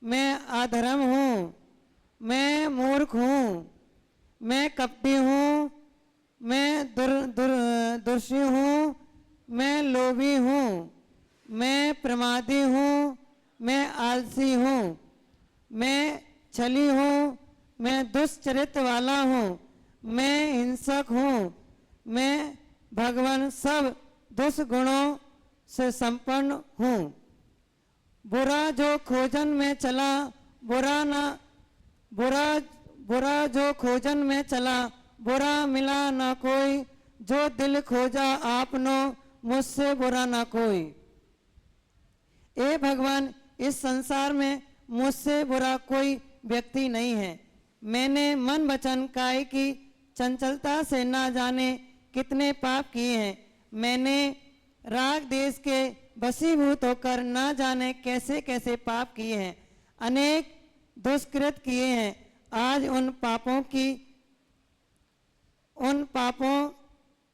मैं अधर्म हूँ, मैं मूर्ख हूँ, मैं कपटी हूँ, मैं दुर्शी हूँ, मैं लोभी हूँ, मैं प्रमादी हूँ, मैं आलसी हूँ, मैं छली हूँ, मैं दुष्चरित्र वाला हूँ, मैं हिंसक हूँ, मैं भगवान सब दुष्गुणों से संपन्न हूँ। बुरा जो खोजन में चला, बुरा जो खोजन में चला, बुरा मिला ना कोई, जो दिल खोजा आपनो, मुझसे बुरा ना कोई। ए भगवान, इस संसार में मुझसे बुरा कोई व्यक्ति नहीं है। मैंने मन वचन काया की चंचलता से ना जाने कितने पाप किए हैं। मैंने राग देश के वशीभूत होकर ना जाने कैसे कैसे पाप किए हैं, अनेक दुष्कृत किए हैं। आज उन पापों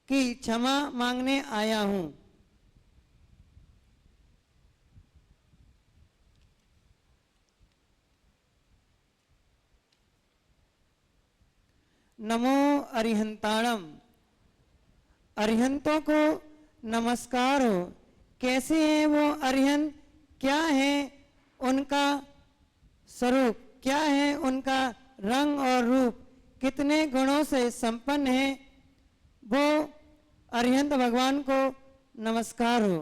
की क्षमा मांगने आया हूँ। नमो अरिहंताणम। अरिहंतों को नमस्कार हो। कैसे हैं वो अरिहंत, क्या है उनका स्वरूप, क्या है उनका रंग और रूप, कितने गुणों से संपन्न है वो अरिहंत भगवान को नमस्कार हो।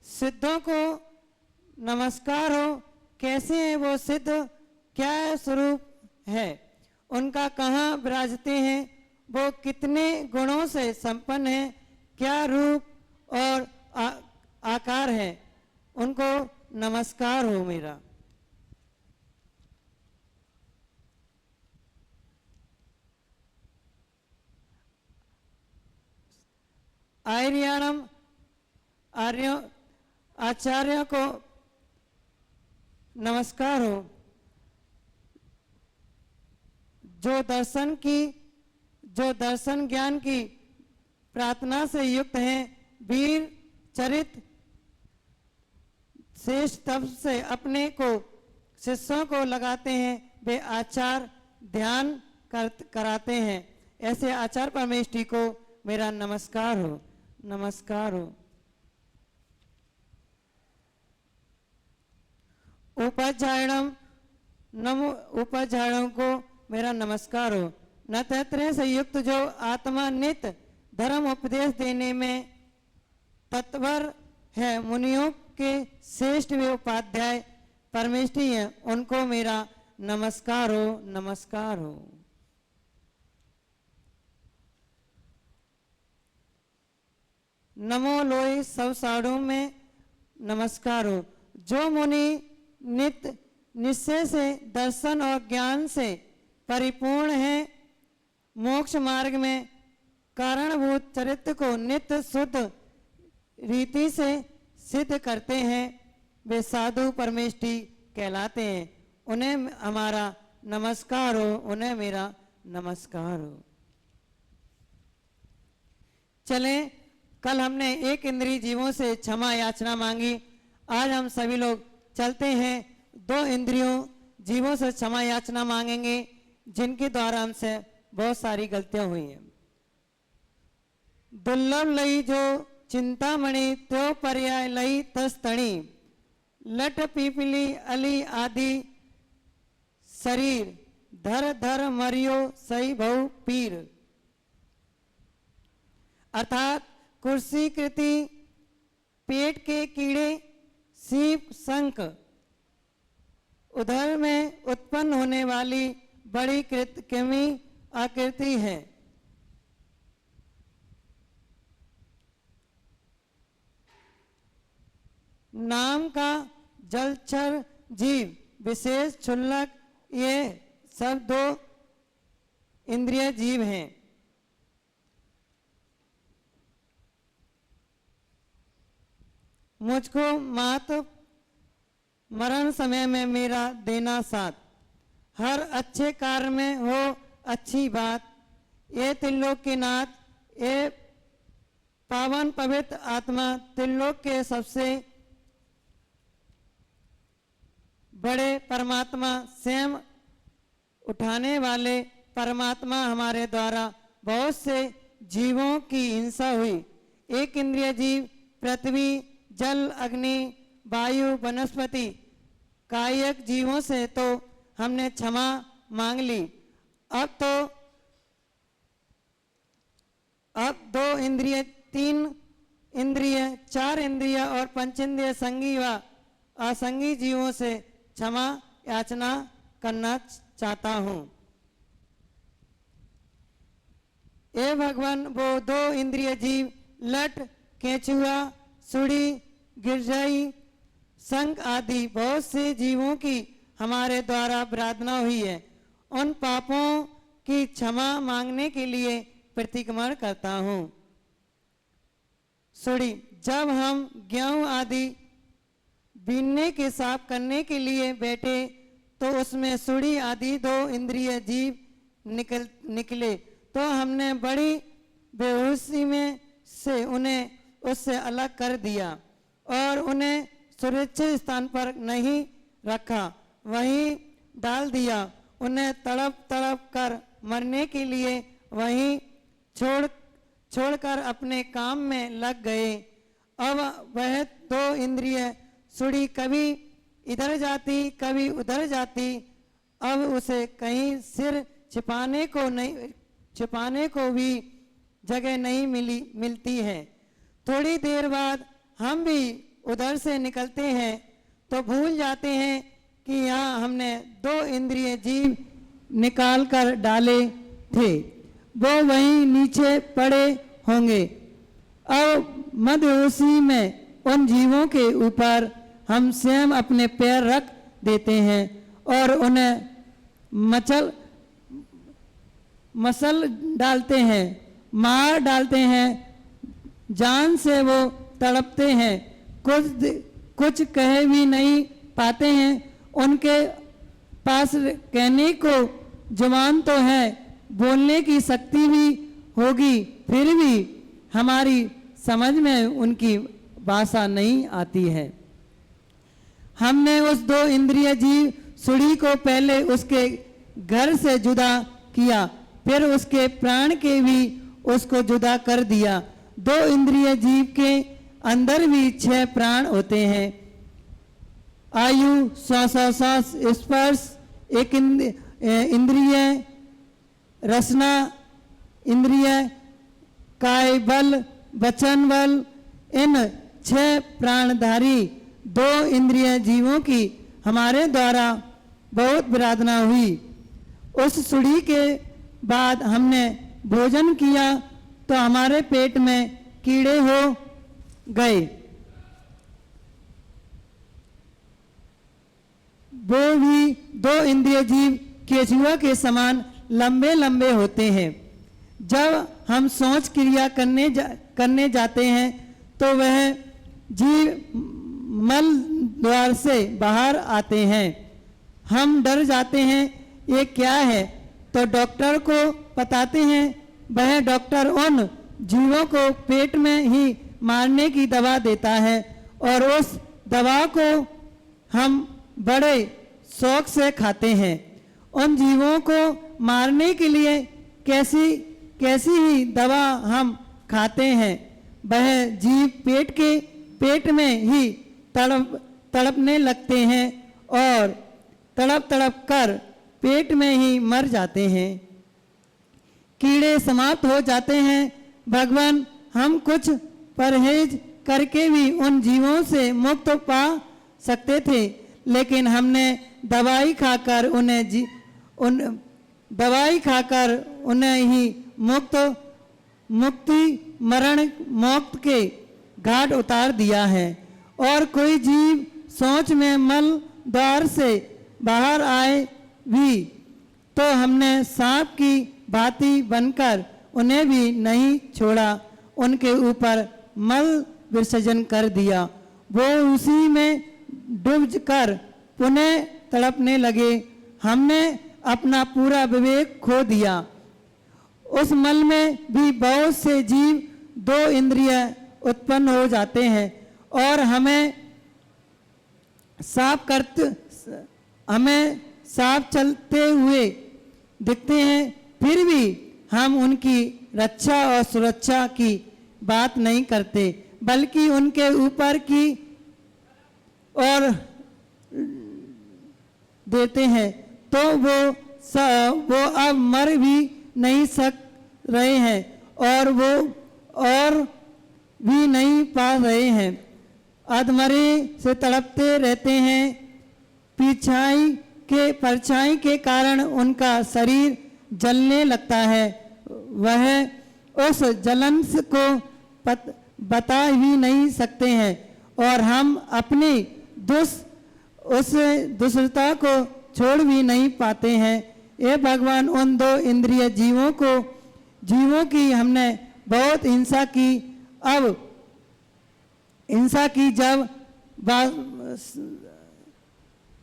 सिद्धों को नमस्कार हो। कैसे है वो सिद्ध, क्या स्वरूप है उनका, कहाँ विराजते हैं, वो कितने गुणों से संपन्न है, क्या रूप और आकार है, उनको नमस्कार हो मेरा। आर्याणम आचार्य को नमस्कार हो, जो दर्शन ज्ञान की प्रार्थना से युक्त हैं, वीर चरित श्रेष्ठ तप से अपने को शिष्यों को लगाते हैं, वे आचार ध्यान कराते हैं। ऐसे आचार परमेष्टि को मेरा नमस्कार हो, नमस्कार हो। उपाध्यायणम, नमो उपाध्यायों को मेरा नमस्कार हो। नक्षत्र से युक्त जो आत्मा नित्य धर्म उपदेश देने में तत्पर है, मुनियों के श्रेष्ठ वे उपाध्याय परमेष्टि हैं, उनको मेरा नमस्कार हो, नमस्कार हो। नमो लोई सब साड़ों में नमस्कार हो। जो मुनि नित्य निश्चय से दर्शन और ज्ञान से परिपूर्ण है, मोक्ष मार्ग में कारणभूत चरित्र को नित्य शुद्ध रीति से सिद्ध करते हैं, वे साधु परमेष्टि कहलाते हैं। उन्हें हमारा नमस्कार हो, उन्हें मेरा नमस्कार हो। चलें, कल हमने एक इंद्रिय जीवों से क्षमा याचना मांगी, आज हम सभी लोग चलते हैं 2 इंद्रियों जीवों से क्षमा याचना मांगेंगे, जिनके द्वारा हमसे बहुत सारी गलतियां हुई हैं। दुर्लभ लई जो चिंतामणि, त्यो पर्याय लई तस्तणी, लट पीपली अली आदि शरीर, धर धर मरियो सही भव पीर। अर्थात कुर्सी कृति, पेट के कीड़े, सीप शंख, उधर में उत्पन्न होने वाली बड़ी कृमि आकृति है। नाम का जलचर जीव, विशेष क्षुल्लक, ये सब 2 इंद्रिय जीव हैं। मुझको मात मरण समय में मेरा देना साथ, हर अच्छे कार्य में हो अच्छी बात, ये त्रिलोक के नाथ, ये पावन पवित्र आत्मा त्रिलोक के सबसे बड़े परमात्मा स्वयं उठाने वाले परमात्मा हमारे द्वारा बहुत से जीवों की हिंसा हुई। एक इंद्रिय जीव पृथ्वी, जल, अग्नि, वायु, वनस्पति कायिक जीवों से तो हमने क्षमा मांग ली। अब दो इंद्रिय, तीन इंद्रिय, चार इंद्रिय और पंचेंद्रिय संगी व असंगी जीवों से क्षमा याचना करना चाहता हूँ। हे भगवान, वो दो इंद्रिय जीव लट, केंचुआ, सुड़ी, गिरजाई, संग आदि बहुत से जीवों की हमारे द्वारा प्रार्थना हुई है। उन पापों की क्षमा मांगने के लिए प्रतिक्रमण करता हूँ। सुड़ी, जब हम गेहूं आदि बीनने के साफ करने के लिए बैठे तो उसमें सुड़ी आदि दो इंद्रिय जीव निकले तो हमने बड़ी बेहोशी में से उन्हें उससे अलग कर दिया और उन्हें सुरक्षित स्थान पर नहीं रखा, वहीं डाल दिया। उन्हें तड़प तड़प कर मरने के लिए वहीं छोड़कर अपने काम में लग गए। अब वह दो इंद्रिय सुड़ी कभी इधर जाती कभी उधर जाती। अब उसे कहीं सिर छिपाने को भी जगह नहीं मिलती है। थोड़ी देर बाद हम भी उधर से निकलते हैं तो भूल जाते हैं कि यहाँ हमने दो इंद्रिय जीव निकाल कर डाले थे, वो वहीं नीचे पड़े होंगे। अब मदहोशी में उन जीवों के ऊपर हम स्वयं अपने पैर रख देते हैं और उन्हें मसल डालते हैं, मार डालते हैं, जान से वो तड़पते हैं, कुछ कह भी नहीं पाते हैं। उनके पास कहने को जुबान तो है, बोलने की शक्ति भी होगी, फिर भी हमारी समझ में उनकी भाषा नहीं आती है। हमने उस दो इंद्रिय जीव सुड़ी को पहले उसके घर से जुदा किया, फिर उसके प्राण के भी उसको जुदा कर दिया। दो इंद्रिय जीव के अंदर भी 6 प्राण होते हैं। आयु, श्वासोश्वास, स्पर्श, एक इंद्रिय, रसना इंद्रिय, काय बल, वचन बल, इन 6 प्राणधारी दो इंद्रिय जीवों की हमारे द्वारा बहुत प्रार्थना हुई। उस सुड़ी के बाद हमने भोजन किया तो हमारे पेट में कीड़े हो गए। वो भी दो इंद्रिय जीव केचुआ के समान लंबे लंबे होते हैं। जब हम सोच क्रिया करने जाते हैं तो वह जीव मल द्वार से बाहर आते हैं। हम डर जाते हैं, ये क्या है, तो डॉक्टर को बताते हैं। वह डॉक्टर उन जीवों को पेट में ही मारने की दवा देता है और उस दवा को हम बड़े शौक से खाते हैं। उन जीवों को मारने के लिए कैसी ही दवा हम खाते हैं, वह जीव पेट में ही तड़पने लगते हैं और तड़प कर पेट में ही मर जाते हैं। कीड़े समाप्त हो जाते हैं। भगवान, हम कुछ परहेज करके भी उन जीवों से मुक्त पा सकते थे, लेकिन हमने दवाई खाकर उन्हें ही मुक्ति मरण मौत के घाट उतार दिया है। और कोई जीव सोच में मल द्वार से बाहर आए भी तो हमने सांप की भांति बनकर उन्हें भी नहीं छोड़ा, उनके ऊपर मल विसर्जन कर दिया। वो उसी में डूब कर पुनः तड़पने लगे। हमने अपना पूरा विवेक खो दिया। उस मल में भी बहुत से जीव दो इंद्रिय उत्पन्न हो जाते हैं और हमें साफ चलते हुए दिखते हैं, फिर भी हम उनकी रक्षा और सुरक्षा की बात नहीं करते, बल्कि उनके ऊपर की और देते हैं। तो वो अब मर भी नहीं सक रहे हैं और वो और भी नहीं पा रहे हैं, अधमरे से तड़पते रहते हैं। परछाई के कारण उनका शरीर जलने लगता है, वह उस जलन को बता ही नहीं सकते हैं और हम अपनी उस दुष्टता को छोड़ भी नहीं पाते हैं। ये भगवान, उन दो इंद्रिय जीवों की हमने बहुत हिंसा की। अब हिंसा की जब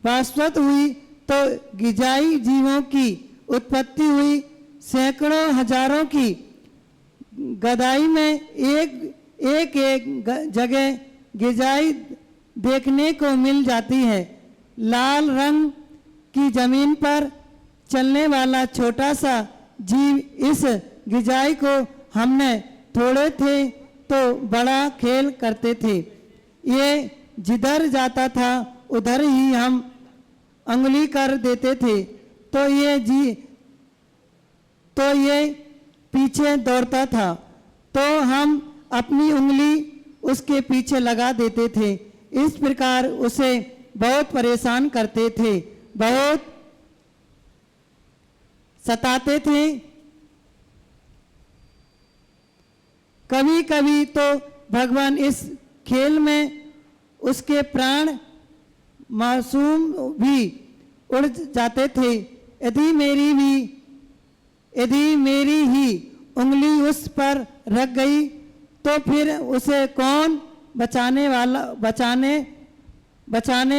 वास्तव हुई तो गिजाई जीवों की उत्पत्ति हुई। सैकड़ों हजारों की गदाई में एक जगह गिजाई देखने को मिल जाती है। लाल रंग की जमीन पर चलने वाला छोटा सा जीव, इस गिजाई को हमने थोड़े थे तो बड़ा खेल करते थे। ये जिधर जाता था उधर ही हम अंगुली कर देते थे, तो ये पीछे दौड़ता था तो हम अपनी उंगली उसके पीछे लगा देते थे। इस प्रकार उसे बहुत परेशान करते थे, बहुत सताते थे। कभी कभी तो भगवान इस खेल में उसके प्राण मासूम भी उड़ जाते थे। यदि मेरी ही उंगली उस पर रख गई तो फिर उसे कौन बचाने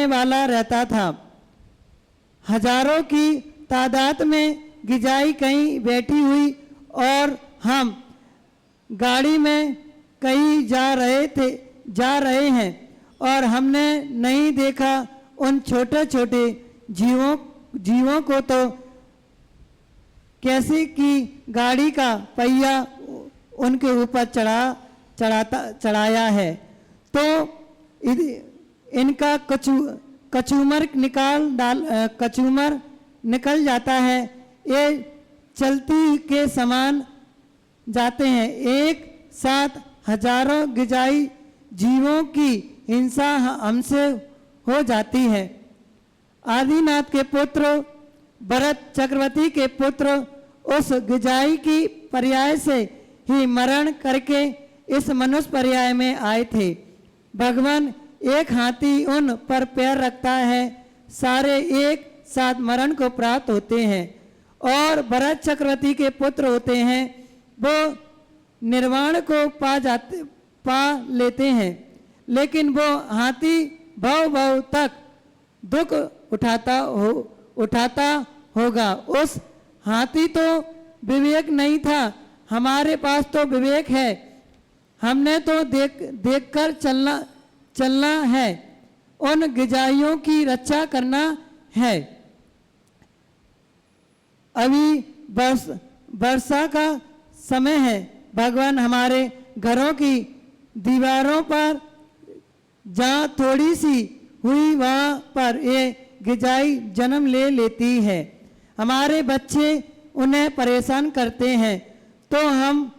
वाला रहता था। हजारों की तादाद में गिजाई कहीं बैठी हुई और हम गाड़ी में कहीं जा रहे हैं और हमने नहीं देखा उन छोटे छोटे जीवों को तो कैसे कि गाड़ी का पहिया उनके ऊपर चढ़ाया है तो इनका कचूमर निकल जाता है। ये चलती के समान जाते हैं। एक साथ हजारों गिजाई जीवों की हिंसा हमसे हो जाती है। आदिनाथ के पुत्र भरत चक्रवर्ती के पुत्र उस गिजाई की पर्याय से ही मरण करके इस मनुष्य पर्याय में आए थे। भगवान एक हाथी उन पर पैर रखता है, सारे एक साथ मरण को प्राप्त होते हैं और भरत चक्रवर्ती के पुत्र होते हैं, वो निर्वाण को पा लेते हैं। लेकिन वो हाथी भव तक दुख उठाता होगा। उस हाथी तो विवेक नहीं था, हमारे पास तो विवेक है। हमने तो देखकर चलना है, उन गिजाइयों की रक्षा करना है। अभी वर्षा का समय है। भगवान हमारे घरों की दीवारों पर जहाँ थोड़ी सी हुई वहाँ पर ये गिजाई जन्म ले लेती है। हमारे बच्चे उन्हें परेशान करते हैं तो हम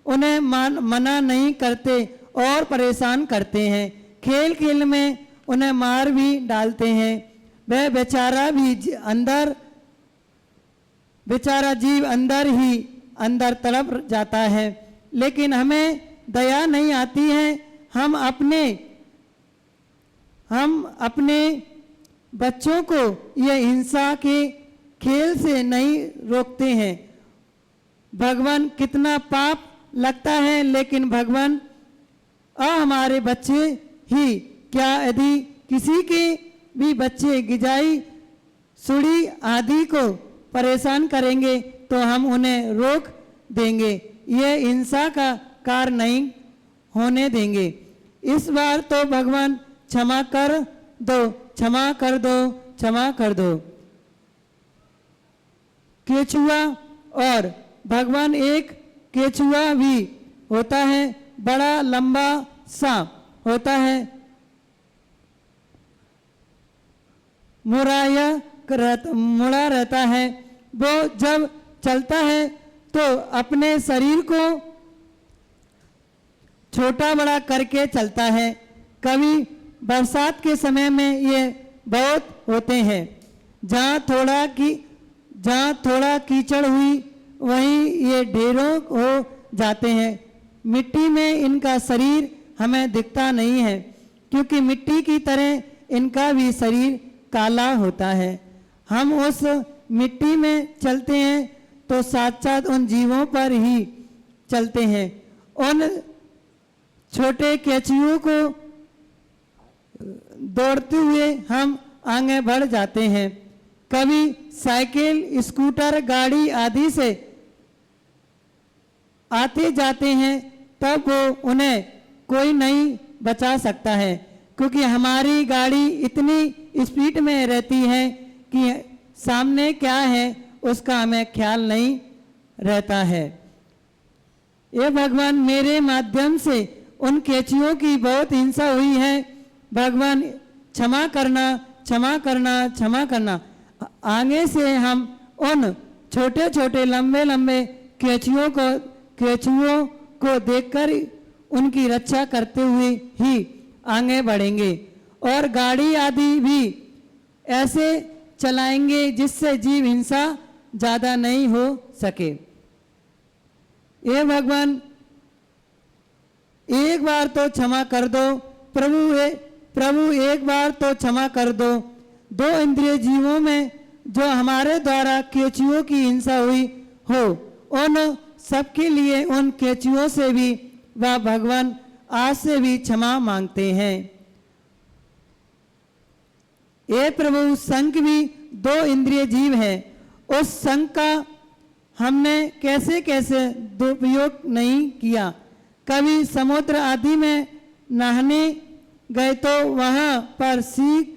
उन्हें मना नहीं करते और परेशान करते हैं। खेल खेल में उन्हें मार भी डालते हैं। वह बेचारा जीव अंदर तड़प जाता है, लेकिन हमें दया नहीं आती है। हम अपने बच्चों को यह हिंसा के खेल से नहीं रोकते हैं। भगवान कितना पाप लगता है, लेकिन भगवान हमारे बच्चे ही क्या, यदि किसी के भी बच्चे गिजाई सुड़ी आदि को परेशान करेंगे तो हम उन्हें रोक देंगे। यह हिंसा का कार नहीं होने देंगे। इस बार तो भगवान क्षमा कर दो, क्षमा कर दो, क्षमा कर दो। केचुआ और भगवान एक केचुआ भी होता है, बड़ा लंबा सा होता है, मुड़ा रहता है। वो जब चलता है तो अपने शरीर को छोटा बड़ा करके चलता है। कभी बरसात के समय में ये बहुत होते हैं। जहाँ थोड़ा कीचड़ हुई वहीं ये ढेरों हो जाते हैं। मिट्टी में इनका शरीर हमें दिखता नहीं है, क्योंकि मिट्टी की तरह इनका भी शरीर काला होता है। हम उस मिट्टी में चलते हैं तो साक्षात उन जीवों पर ही चलते हैं। उन छोटे केचुओं को दौड़ते हुए हम आगे बढ़ जाते हैं। कभी साइकिल, स्कूटर, गाड़ी आदि से आते जाते हैं, तब वो उन्हें कोई नहीं बचा सकता है, क्योंकि हमारी गाड़ी इतनी स्पीड में रहती है कि सामने क्या है उसका हमें ख्याल नहीं रहता है। ये भगवान मेरे माध्यम से उन केचुओं की बहुत हिंसा हुई है। भगवान क्षमा करना, क्षमा करना, क्षमा करना। आगे से हम उन छोटे छोटे लंबे लंबे केचुओं को देखकर उनकी रक्षा करते हुए ही आगे बढ़ेंगे और गाड़ी आदि भी ऐसे चलाएंगे जिससे जीव हिंसा ज़्यादा नहीं हो सके। ये भगवान एक बार तो क्षमा कर दो प्रभु, एक बार तो क्षमा कर दो। दो इंद्रिय जीवों में जो हमारे द्वारा केचुओं की हिंसा हुई हो, उन सबके लिए उन केचुओं से भी वह भगवान आज से भी क्षमा मांगते हैं। ये प्रभु, शंख भी दो इंद्रिय जीव है। उस शंख का हमने कैसे कैसे दुरुपयोग नहीं किया। कभी समुद्र आदि में नहाने गए तो वहाँ पर सीप,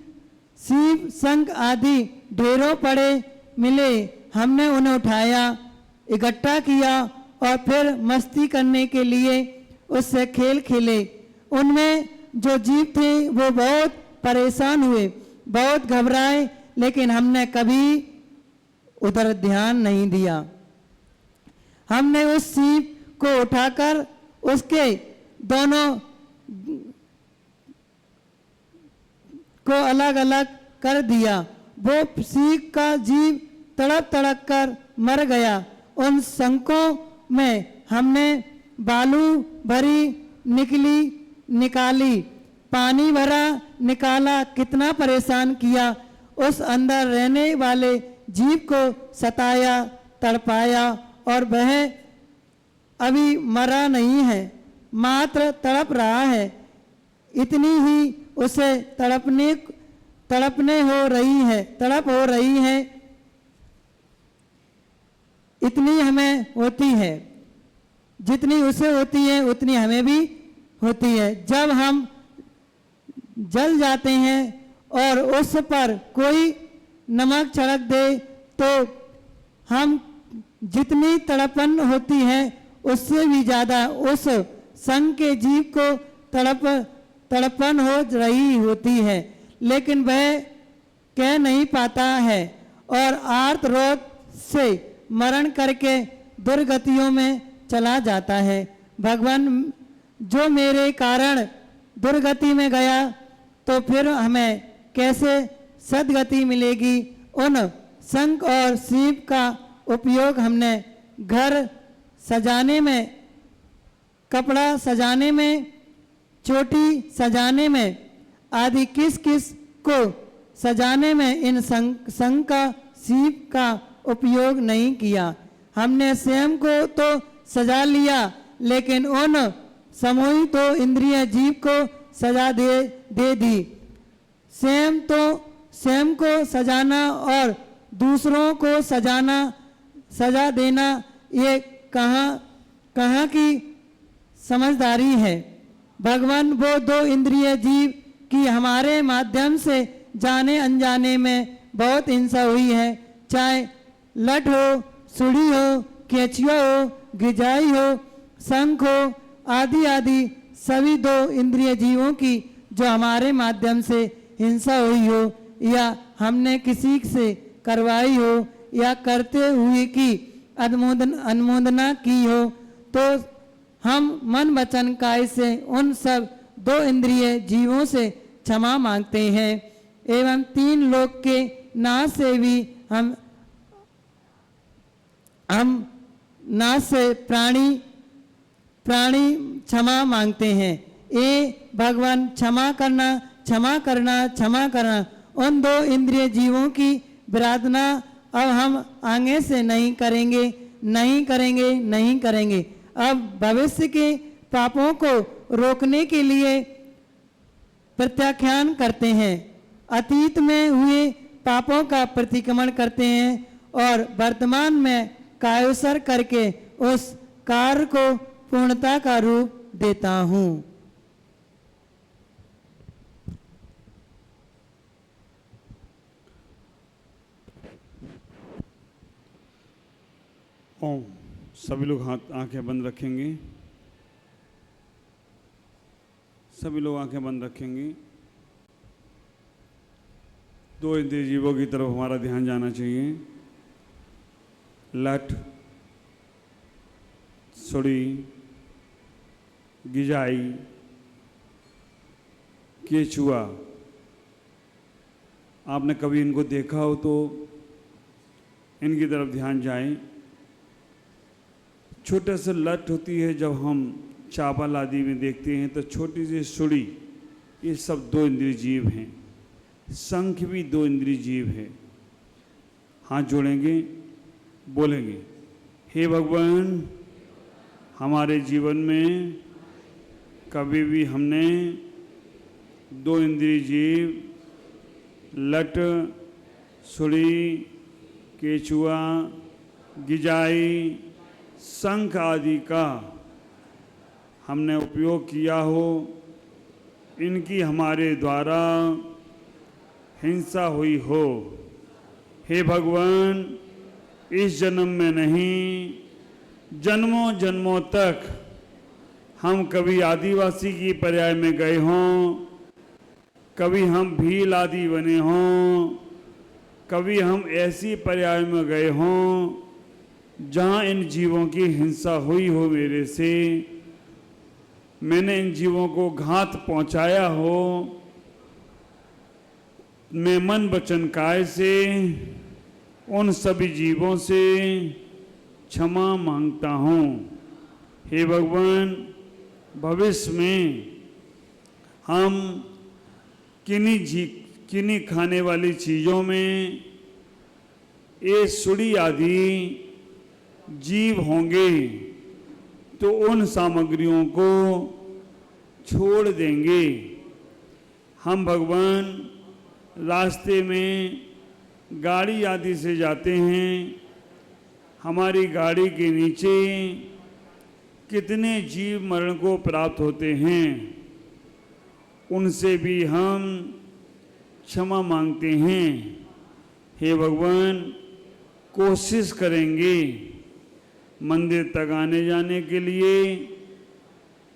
शंख आदि ढेरों पड़े मिले। हमने उन्हें उठाया, इकट्ठा किया और फिर मस्ती करने के लिए उससे खेल खेले। उनमें जो जीव थे वो बहुत परेशान हुए, बहुत घबराए, लेकिन हमने कभी उधर ध्यान नहीं दिया। हमने उस सीप को उठाकर उसके दोनों को अलग अलग कर दिया। वो सीप का जीव तड़प तड़प कर मर गया। उन शंखों में हमने बालू भरी निकाली, पानी भरा निकाला, कितना परेशान किया। उस अंदर रहने वाले जीव को सताया, तड़पाया और वह अभी मरा नहीं है, मात्र तड़प रहा है। इतनी ही उसे तड़पने हो रही है, तड़प हो रही है, इतनी हमें होती है। जितनी उसे होती है उतनी हमें भी होती है। जब हम जल जाते हैं और उस पर कोई नमक छिड़क दे तो हम जितनी तड़पन होती है उससे भी ज़्यादा उस संग के जीव को तड़पन हो रही होती है, लेकिन वह कह नहीं पाता है और आर्त रोग से मरण करके दुर्गतियों में चला जाता है। भगवान जो मेरे कारण दुर्गति में गया तो फिर हमें कैसे सदगति मिलेगी। उन शंख और सीप का उपयोग हमने घर सजाने में, कपड़ा सजाने में, चोटी सजाने में आदि किस किस को सजाने में इन शंख का, सीप का उपयोग नहीं किया। हमने स्वयं को तो सजा लिया, लेकिन उन समूहित तो इंद्रिय जीव को सजा दे दी। स्वयं को सजाना और दूसरों को सजा देना ये कहाँ की समझदारी है। भगवान वो दो इंद्रिय जीव की हमारे माध्यम से जाने अनजाने में बहुत हिंसा हुई है, चाहे लठ हो, सुड़ी हो, केचुआ हो, गिजाई हो, शंख हो, आदि आदि सभी दो इंद्रिय जीवों की जो हमारे माध्यम से हिंसा हुई हो या हमने किसी से करवाई हो या करते हुए की अनुमोदना की हो, तो हम मन वचन काय से उन सब दो इंद्रिय जीवों से क्षमा मांगते हैं एवं तीन लोक के नाश से भी हम नाश से प्राणी क्षमा मांगते हैं। भगवान क्षमा करना, क्षमा करना, क्षमा करना। उन दो इंद्रिय जीवों की विराधना अब हम आगे से नहीं करेंगे, नहीं करेंगे, नहीं करेंगे। अब भविष्य के पापों को रोकने के लिए प्रत्याख्यान करते हैं, अतीत में हुए पापों का प्रतिक्रमण करते हैं और वर्तमान में कायोसर करके उस कार्य को पूर्णता का रूप देता हूँ। ओम। सभी लोग आंखें बंद रखेंगे। सभी लोग आंखें बंद रखेंगे। दो इंद्रिय जीवों की तरफ हमारा ध्यान जाना चाहिए। लठ, सुड़ी, गिजाई, केचुआ। आपने कभी इनको देखा हो तो इनकी तरफ ध्यान जाए। छोटे से लठ होती है, जब हम चावल आदि में देखते हैं तो छोटी सी सुड़ी, ये सब दो इंद्रिय जीव हैं। शंख भी दो इंद्रिय जीव है। हाथ जोड़ेंगे, बोलेंगे, हे भगवान, हमारे जीवन में कभी भी हमने दो इंद्रिय जीव लठ, सुड़ी, केचुआ, गिजाई, शंख आदि का हमने उपयोग किया हो, इनकी हमारे द्वारा हिंसा हुई हो। हे भगवान, इस जन्म में नहीं, जन्मों जन्मों तक हम कभी आदिवासी की पर्याय में गए हों, कभी हम भील आदि बने हों, कभी हम ऐसी पर्याय में गए हों जहाँ इन जीवों की हिंसा हुई हो मेरे से, मैंने इन जीवों को घात पहुँचाया हो। मैं मन वचन काय से उन सभी जीवों से क्षमा मांगता हूँ। हे भगवान, भविष्य में हम किन्हीं खाने वाली चीज़ों में ये सुड़ी आदि जीव होंगे तो उन सामग्रियों को छोड़ देंगे। हम भगवान रास्ते में गाड़ी आदि से जाते हैं, हमारी गाड़ी के नीचे कितने जीव मरण को प्राप्त होते हैं, उनसे भी हम क्षमा मांगते हैं। हे भगवान, कोशिश करेंगे मंदिर तक आने जाने के लिए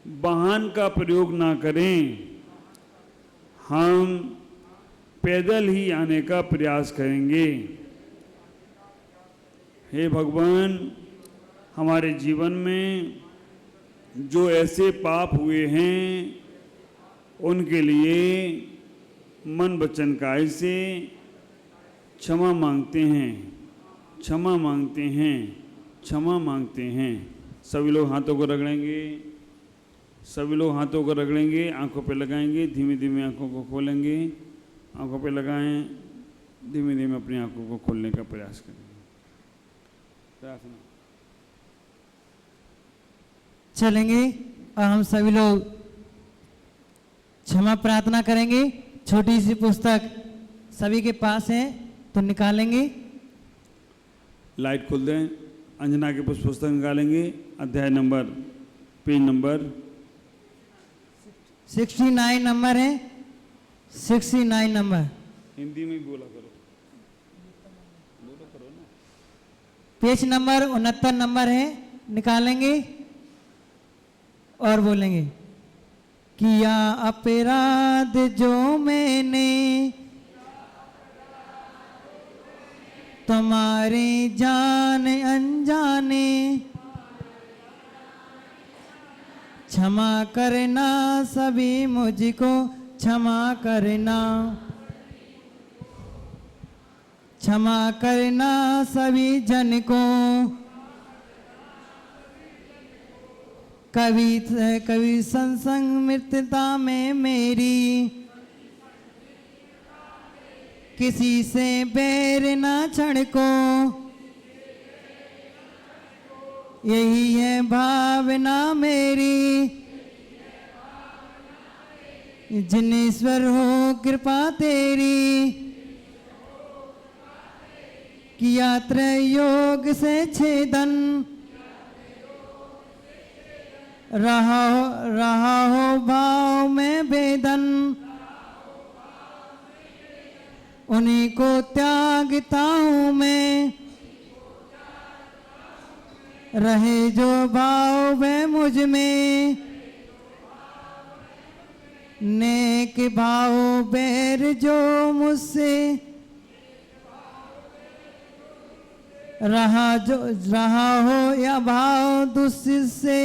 वाहन का प्रयोग ना करें, हम पैदल ही आने का प्रयास करेंगे। हे भगवान, हमारे जीवन में जो ऐसे पाप हुए हैं उनके लिए मन वचन काय से क्षमा मांगते हैं, क्षमा मांगते हैं, क्षमा मांगते हैं। सभी लोग हाथों को रगड़ेंगे, सभी लोग हाथों को रगड़ेंगे, आंखों पे लगाएंगे, धीमे धीमे आंखों को खोलेंगे, आंखों पे लगाएं, धीमे धीमे अपनी आंखों को खोलने का प्रयास करेंगे। प्रार्थना चलेंगे और हम सभी लोग क्षमा प्रार्थना करेंगे। छोटी सी पुस्तक सभी के पास है तो निकालेंगे। लाइट खोल दें। अंजना के पुस्तक निकालेंगे, अध्याय नंबर पेज नंबर 69 नंबर है, 69 नंबर। हिंदी में बोला करो, बोलो करो ना। पेज नंबर 69 नंबर है, निकालेंगे और बोलेंगे। किया अपराध जो मैंने तुम्हारी जान अनजाने, क्षमा करना सभी मुझको क्षमा करना, क्षमा करना सभी जन को। कभी संसंग मृत्यता में मेरी, किसी से बैर ना क्षण को, यही है भावना मेरी। जिनेश्वर हो कृपा तेरी, किया त्रयोग से छेदन, रहा हो भाव में वेदन, उन्हीं को त्यागता हूँ मैं, रहे जो भाव वह मुझ में, नेक भाव बैर जो मुझसे, रहा हो या भाव दुष्ट से,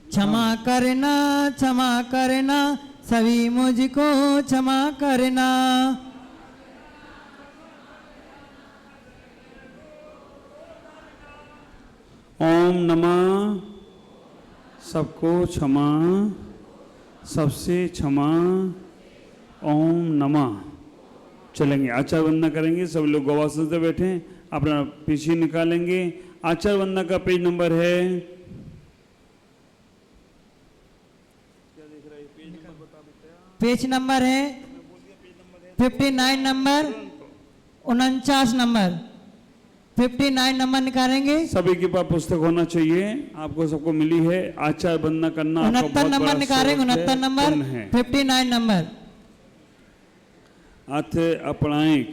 क्षमा करना सभी मुझको क्षमा करना। ओम नमः, सबको क्षमा, सबसे क्षमा, ओम नमः। चलेंगे, आचार वंदना करेंगे। सब लोग गवासन से बैठे, अपना पीछे निकालेंगे। आचार वंदना का पेज नंबर है, पेज नंबर है 59 नंबर, 49 नंबर, 59 नंबर निकालेंगे। सभी के पास पुस्तक होना चाहिए, आपको सबको मिली है। आचार वंदना करना 69 नंबर निकालेंगे, 69 नंबर, 59 नंबर। अथ अपणायिक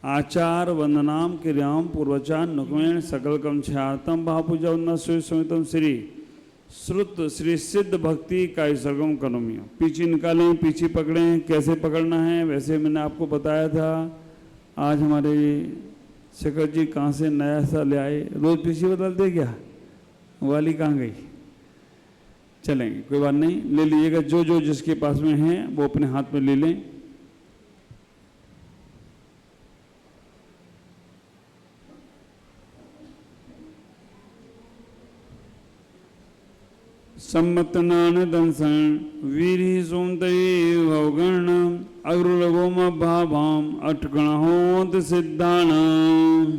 आचार वंदनाम क्रियाम पूर्वचान नुकमेण सकल कम छातम भापूजा समितम श्री श्रुत श्री सिद्ध भक्ति का सरगम करोमियो। पीछे निकालें, पीछे पकड़ें, कैसे पकड़ना है वैसे मैंने आपको बताया था। आज हमारे शेखर जी कहाँ से नया सा ले आए, रोज पीछे बदलते क्या, वाली कहाँ गई। चलेंगे, कोई बात नहीं, ले लीजिएगा। जो जो जिसके पास में है वो अपने हाथ में ले लें। सम्मतनान दंसन वीरी सोमतये भवगण अग्रुलगोम भाभाम अटगण होत सिद्धान।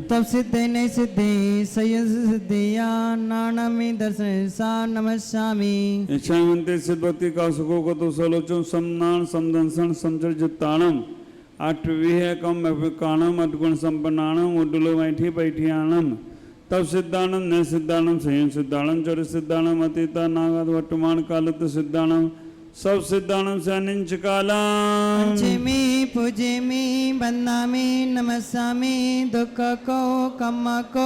तब सिद्धे ने सिद्धे संयस सिद्धिया नानमि दर्शन सा नमस्यामि। इच्छामन्ते सिद्धवती का सुखो को तो सलोचम समनान समदंसन समचर्जितानम अटविह कम अभिकानम अटगुण संपन्नानम उड्डुलो बैठी बैठियानम। तब सिद्धानम न सिद्धानम संयम सिद्धानम चर सिद्धानम अतीता नागद वर्तमान कालत सिद्धानम सब सिद्धानम से अनिंच कालम। पंचमी पूजेमी वंदामी नमस्यामि दुख को कम्मा को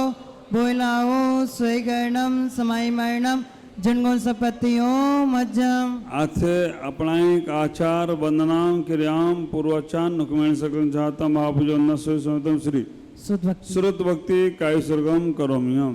बोलाओ स्वेगणम समय मरणम जनगुण सपत्तियों मज्जम। अथ अपणायिक आचार वंदनाम क्रियाम पूर्वाचान नुकमेण सकल चाहतम आपजो न समितम श्री श्रुत भक्ति काय सरगम करोमियम।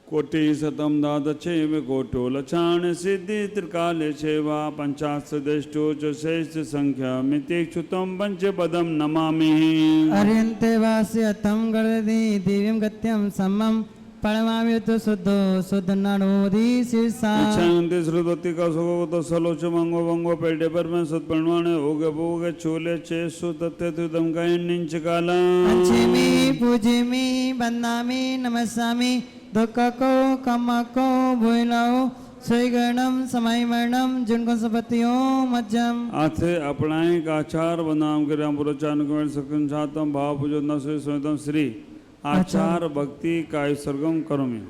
कोटि शतम दादच्छेव कोटो लक्षाण सिद्धि त्रिकाले सेवा पंचाशदेष्टो च श्रेष्ठ संख्या मितेक्षुतम पंच पदम नमामि। अर्यन्ते वास्य तम गणदि दिव्यं गत्यं समम परमायुत शुद्धो शुद्ध नरोधि शीर्षा इच्छांति श्रुतवती का सुगो सलोच मंगो वंगो पेटे पर में सुत पणवाने होगे भोगे चोले चे सुतते तुदम का निंच काला अंचिमी पूजिमी बंदामी नमस्सामी दुख को कम को भूलाओ स्वीगणम समय मरणम जिनको सपतियों मज्जम आथे अपनाए का आचार बनाम के राम पुरचान कुमार सकन छातम भाव पूजो न से स्वयं श्री आचार भक्ति का सर्गम करो में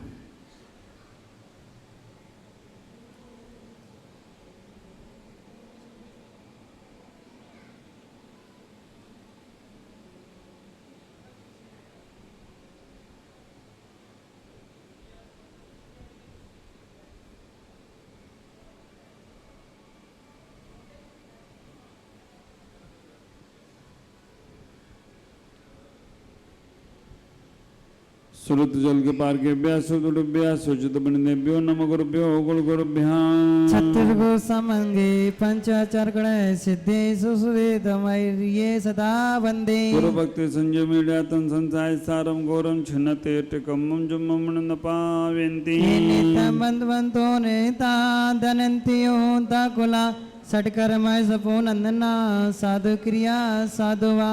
सुरत जल के पार के ब्यास ब्यास उचित बनिदेभ्यो नम गुरुभ्यो गुरु गुरुभ्याम छत्तीसगो समंगे पंचाचार गणय सिद्धे सुसुवेद मैर्ये सदा वंदे गुरु भक्ति संजय मीडिया तन संसाय सारम गौरम छिन्नते टिकम्मम जुम्मम न पावेन्ति नित्यं बंधवंतो नेता धनंतियो दाकुला षटकर्मय सपो नंदना साधु क्रिया साधुवा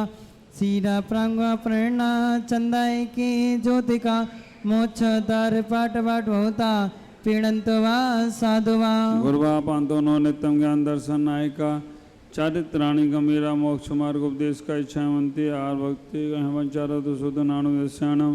सीरा प्रांगवा प्रेरणा चंदाय की ज्योतिका मोक्ष दर पाठ पाठ होता पीड़ंतवा साधुवा गुरुवा पांतो नो नित्यम ज्ञान दर्शन नायिका चारित्राणी गंभीरा मोक्ष मार्ग उपदेश का इच्छावंती आर भक्ति हेमचार सुध नाणु दस्याणम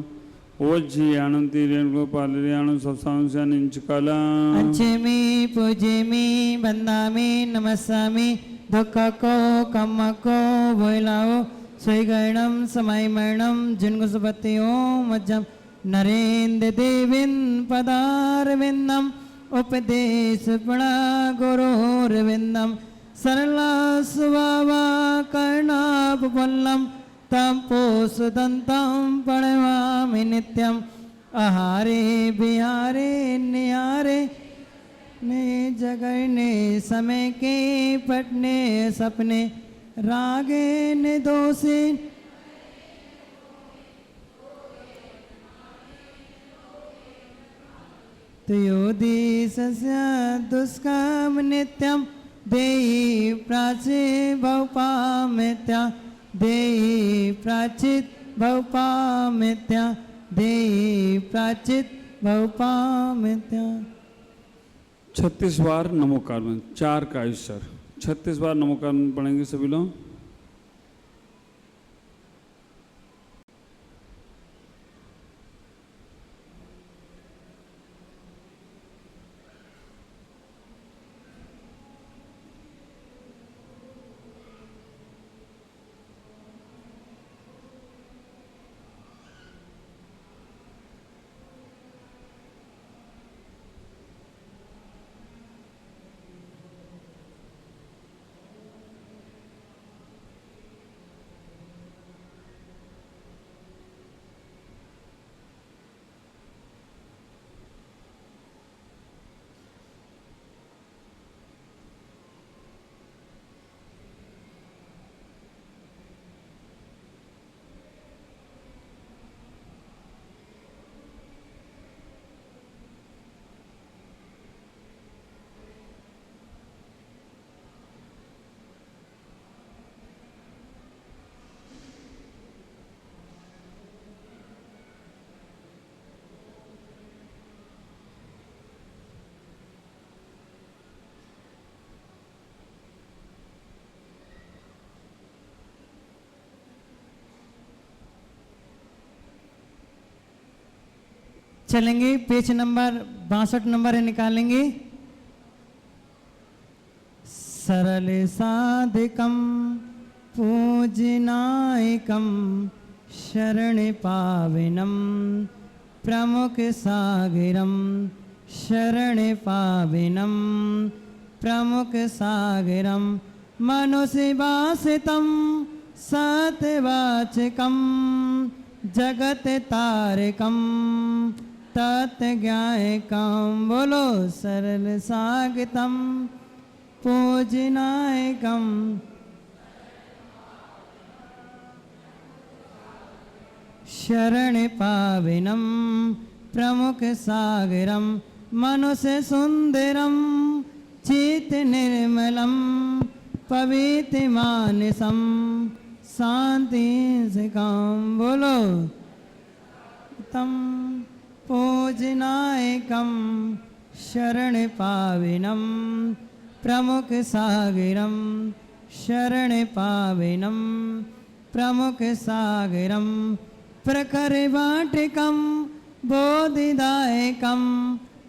ओज्जी आनंती रेणु पालरियाणु सत्सांस्या निंचकाला अंचेमी पूजेमी बंदामी नमस्सामी दुख को कम को भोलाओ स्वीगणम समय मरणम जिनको सुपतियों मज्जम नरेंद्र देविन पदारविंदम उपदेश पड़ा गुरोरविंदम सरला स्वभावा कर्णापल्लम तम पोषदंतम पणवामि नित्यम आहारे बिहारे निहारे ने जगने समय के पटने सपने रागे ने दोषे तुयोदिशस्य दुष्कर्म नित्यम देहि प्राचे भवपामित्या देहि प्राचित भवपामित्या देहि प्राचित भवपामित्या 36 बार नमोकार में 4 का ईश्वर 36 बार नमोकार पढ़ेंगे सभी लोग चलेंगे पेज नंबर 62 नंबर निकालेंगे सरल साधिकम पूजनायकम शरण पाविनम प्रमुख सागरम शरण पाविनम प्रमुख सागरम मनुष्यवासितम सत्यवाचकम जगत तारकम तत्ज्ञायकम बोलो सरल सागतम पूजनायकम शरण पाविनम प्रमुख सागरम मनुष्य सुंदरम चित निर्मलम पवित्र मानसम शांति से काम बोलो तम पूजनायकम शरण पाविनम प्रमुख सागरम शरण पाविनम प्रमुख सागरम प्रखर वाटिकम बोधिदायकम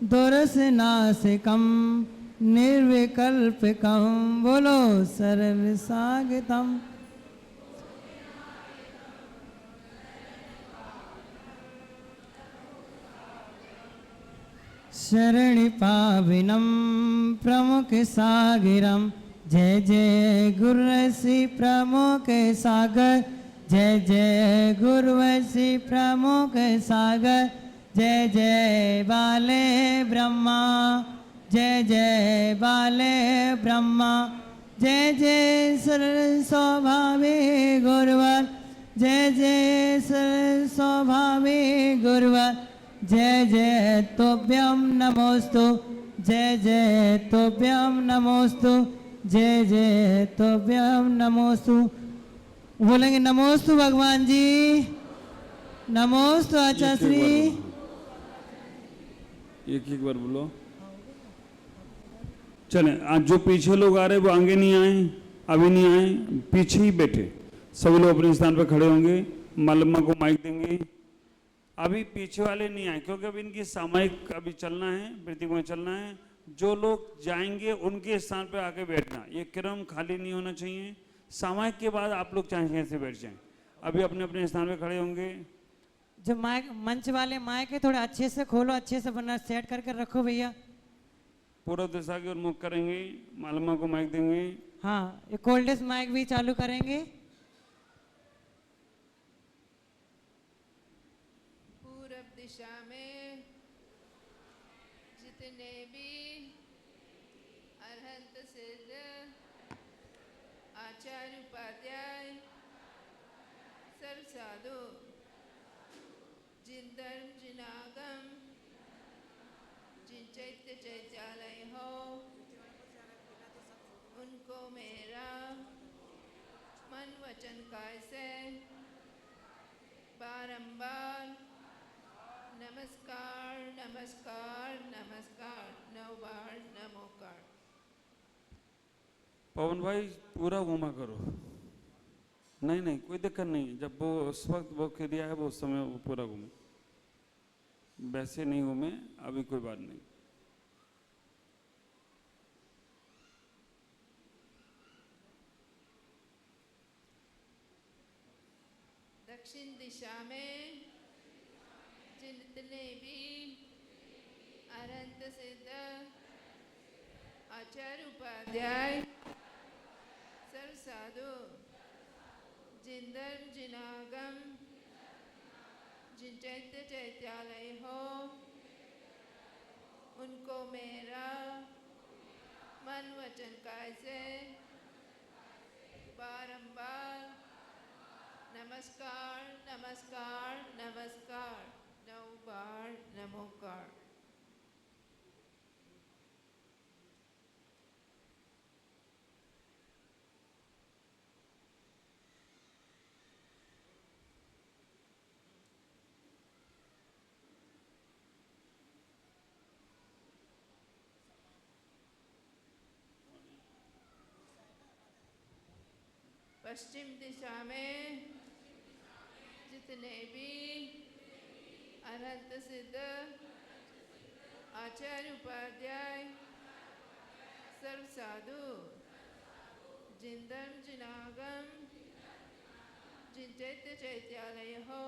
दुरसनासिकम निर्विकल्पकम बोलो सरल सागतम शरण पाविनम प्रमुख सागरम जय जय गुरुवसी प्रमुख सागर जय जय गुरुवसी प्रमुख सागर जय जय बाले ब्रह्मा जय जय बाले ब्रह्मा जय जय सरल स्वभावे गुरुवर जय जय सरल स्वभावे गुरुवर जय जय तोभ्यम नमोस्तु जय जय तोभ्यम नमोस्तु जय जय तोभ्यम नमोस्तु बोलेंगे नमोस्तु भगवान जी नमोस्तु आचार्य श्री एक एक बार बोलो। चलें आज जो पीछे लोग आ रहे हैं वो आगे नहीं आए अभी नहीं आए पीछे ही बैठे सभी लोग अपने स्थान पर खड़े होंगे मालम्मा को माइक देंगे अभी पीछे वाले नहीं आए क्योंकि अभी इनकी सामायिक अभी चलना है प्रतिमा चलना है जो लोग जाएंगे उनके स्थान पर आके बैठना ये क्रम खाली नहीं होना चाहिए सामायिक के बाद आप लोग चाहें कैसे बैठ जाएं अभी अपने अपने स्थान पर खड़े होंगे जो माइक मंच वाले माइक है थोड़ा अच्छे से खोलो अच्छे से बना सेट करके रखो भैया पूर्व दिशा की ओर मुख करेंगे मालम्मा को माइक देंगे हाँ ये कोल्डेस्ट माइक भी चालू करेंगे पूरब दिशा में जितने भी अरहंत सिद्ध आचार्य उपाध्याय सर्व साधु जिन धर्म जिनागम जिन चैत्य चैत्यालय हो उनको मेरा मन वचन काय से बारंबार नमस्कार नमस्कार नमस्कार 9 बार नमोकार। पवन भाई पूरा घुमा करो नहीं नहीं कोई दिक्कत नहीं जब वो उस वक्त वो क्रिया है वो उस समय वो पूरा घूमे वैसे नहीं घूमे अभी कोई बात नहीं दक्षिण दिशा में जितने भी अरहंत सिद्ध आचार्य उपाध्याय सर्व साधु जिन धर्म जिनागम जिन चैत्य चैत्यालय हो उनको मेरा मन वचन काय से बारंबार नमस्कार नमस्कार नमस्कार 9 बार नमोकार। पश्चिम दिशा में जितने भी अरहंत सिद्ध आचार्य उपाध्याय सर्व साधु जिन धर्म जिनागम जिन चैत्य चैत्यालय हो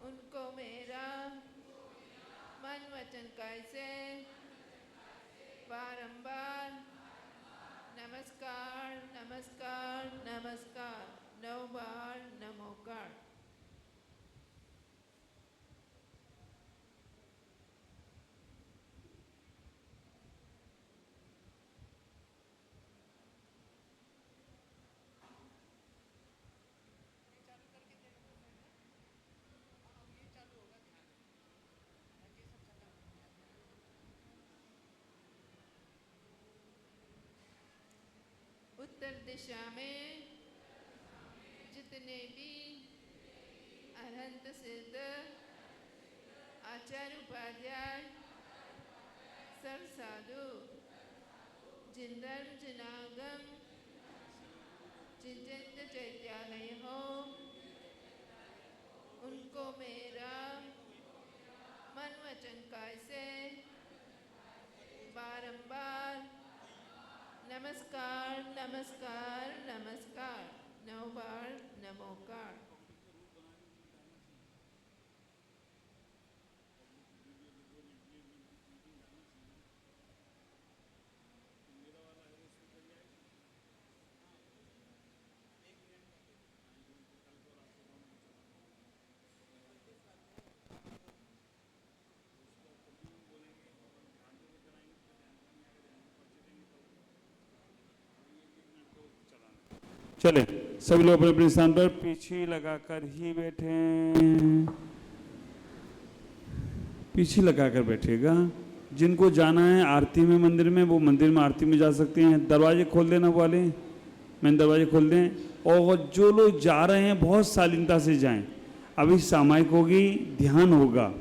उनको मेरा मन वचन काय से बारंबार नमस्कार नमस्कार नमस्कार 9 बार नमोकार। उत्तर दिशा में जितने भी अरहंत सिद्ध आचार्य उपाध्याय सर साधु जिन धर्म जिनागम जितेंद्र चैत्यालय हो उनको मेरा मन वचन काय से बारंबार नमस्कार नमस्कार नमस्कार 9 बार नमोकार। चले सभी लोग अपने अपने स्थान पर पीछे लगाकर ही बैठे, पीछे लगाकर बैठेगा। जिनको जाना है आरती में मंदिर में वो मंदिर में आरती में जा सकते हैं। दरवाजे खोल देना वाले मैंने दरवाजे खोल दें। और जो लोग जा रहे हैं बहुत शालीनता से जाएं। अभी सामायिक होगी, ध्यान होगा,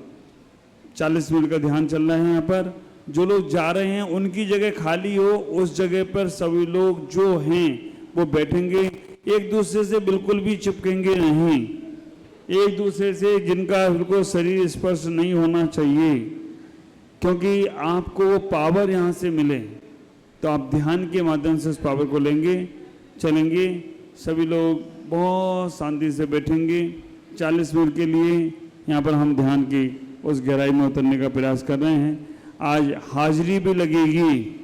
40 मिनट का ध्यान चल रहा है यहाँ पर। जो लोग जा रहे हैं उनकी जगह खाली हो, उस जगह पर सभी लोग जो हैं वो बैठेंगे। एक दूसरे से बिल्कुल भी चिपकेंगे नहीं, एक दूसरे से जिनका बिल्कुल शरीर स्पर्श नहीं होना चाहिए, क्योंकि आपको वो पावर यहाँ से मिले तो आप ध्यान के माध्यम से उस पावर को लेंगे। चलेंगे सभी लोग बहुत शांति से बैठेंगे। 40 मिनट के लिए यहाँ पर हम ध्यान की उस गहराई में उतरने का प्रयास कर रहे हैं। आज हाजिरी भी लगेगी,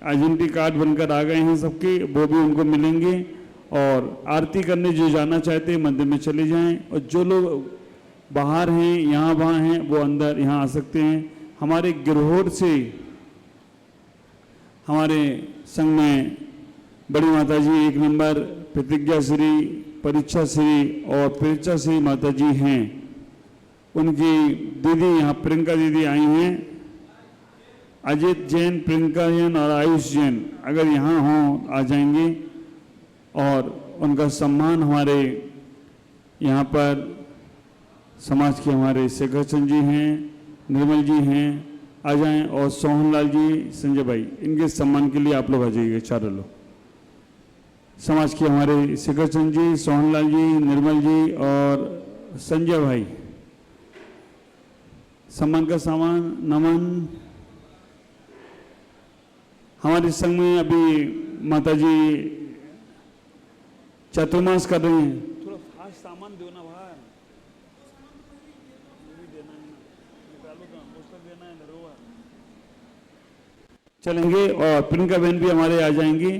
आइडेंटिटी कार्ड बनकर आ गए हैं सबके, वो भी उनको मिलेंगे। और आरती करने जो जाना चाहते हैं मंदिर में चले जाएं, और जो लोग बाहर हैं यहाँ वहाँ हैं वो अंदर यहाँ आ सकते हैं। हमारे गिरहोर से हमारे संघ में बड़ी माता जी 1 नंबर प्रतिज्ञा श्री, परीक्षा श्री और परीक्षा श्री माता जी हैं। उनकी दीदी यहाँ प्रियंका दीदी आई हैं। अजित जैन, प्रियंका जैन और आयुष जैन अगर यहाँ हों आ जाएंगे। और उनका सम्मान हमारे यहाँ पर समाज के हमारे शेखर चंद जी हैं, निर्मल जी हैं, आ जाएं। और सोहनलाल जी, संजय भाई, इनके सम्मान के लिए आप लोग आ जाइए। चारों लोग समाज के हमारे शेखर चंद जी, सोहनलाल जी, निर्मल जी और संजय भाई, सम्मान का सामान नमन। हमारे संघ में अभी माता जी चतुर्मास कर रहे हैं। थोड़ा फास्ट सामान दो ना भाई, देना है ना, पुस्तक देना है, धरोहर। चलेंगे और प्रियंका बहन भी हमारे आ जाएंगी।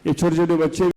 ये छोटे छोटे बच्चे